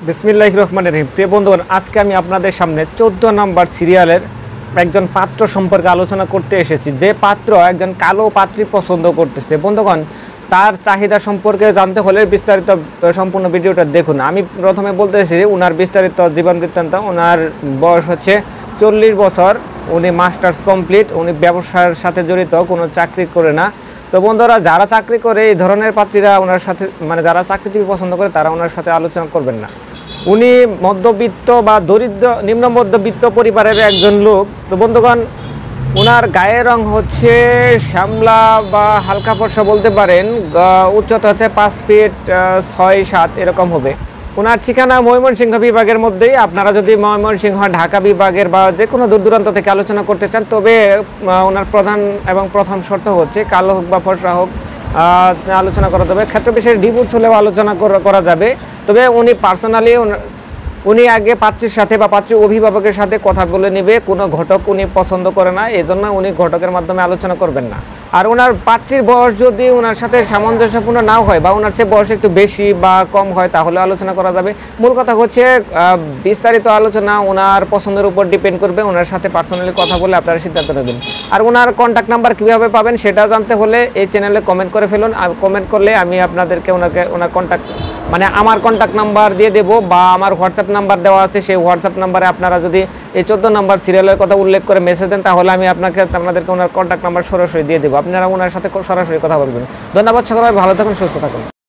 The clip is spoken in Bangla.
বিসমিল্লাহির রহমানির রহিম। প্রিয় বন্ধুগণ, আজকে আমি আপনাদের সামনে 14 নম্বর সিরিয়ালের একজন পাত্র সম্পর্কে আলোচনা করতে এসেছি। যে পাত্র একজন কালো পাত্রী পছন্দ করতেছে। বন্ধুগণ, তার চাহিদা সম্পর্কে জানতে হলে বিস্তারিত সম্পূর্ণ ভিডিওটা দেখুন। আমি প্রথমে বলতেছি ওনার বিস্তারিত জীবন বৃত্তান্ত। ওনার বয়স হচ্ছে 40 বছর। উনি মাস্টার্স কমপ্লিট। উনি ব্যবসার সাথে জড়িত, কোনো চাকরি করে না। তো বন্ধুরা, যারা চাকরি করে এই ধরনের পাত্রীরা ওনার সাথে, মানে যারা চাকরিজীবী পছন্দ করে, তারা ওনার সাথে আলোচনা করবেন না। উনি মধ্যবিত্ত বা দরিদ্র নিম্ন মধ্যবিত্ত পরিবারের একজন লোক। তো বন্ধুগণ, ওনার গায়ের রং হচ্ছে শ্যামলা বা হালকা ফর্সা বলতে পারেন। উচ্চতা হচ্ছে 5 ফিট 6-7 এরকম হবে। ওনার ঠিকানা ময়মনসিংহ বিভাগের মধ্যেই। আপনারা যদি ময়মনসিংহ, ঢাকা বিভাগের বা যে কোনো দূর দূরান্ত থেকে আলোচনা করতে চান, তবে ওনার প্রধান এবং প্রথম শর্ত হচ্ছে কালো হোক বা ফর্সা হোক আলোচনা করা যাবে। ক্ষেত্র বিশেষ ডিভোর্স হলেও আলোচনা করা যাবে। তবে উনি পার্সোনালি উনি আগে পাত্রীর সাথে বা পাত্রীর অভিভাবকের সাথে কথা বলে নেবে। কোনো ঘটক উনি পছন্দ করে না, এজন্য উনি ঘটকের মাধ্যমে আলোচনা করবেন না। আর ওনার পাত্রীর বয়স যদি ওনার সাথে সামঞ্জস্যপূর্ণ নাও হয় বা ওনার চেয়ে বয়স একটু বেশি বা কম হয়, তাহলে আলোচনা করা যাবে। মূল কথা হচ্ছে বিস্তারিত আলোচনা ওনার পছন্দের উপর ডিপেন্ড করবে। ওনার সাথে পার্সোনালি কথা বলে আপনারা সিদ্ধান্ত নেবেন। আর ওনার কন্ট্যাক্ট নাম্বার কীভাবে পাবেন সেটা জানতে হলে এই চ্যানেলে কমেন্ট করে ফেলুন। আর কমেন্ট করলে আমি আপনাদেরকে ওনার কন্ট্যাক্ট, মানে আমার কন্ট্যাক্ট নাম্বার দিয়ে দেবো, বা আমার হোয়াটসঅ্যাপ নাম্বার দেওয়া আছে। সেই হোয়াটসঅ্যাপ নাম্বারে আপনারা যদি এই 14 নম্বর সিরিয়ালের কথা উল্লেখ করে মেসেজ দেন, তাহলে আমি আপনাদেরকে ওনার কন্ট্যাক্ট নাম্বার সরাসরি দিয়ে দেবো। আপনারা ওনার সাথে সরাসরি কথা বলবেন। ধন্যবাদ। সবাই ভালো থাকুন, সুস্থ থাকুন।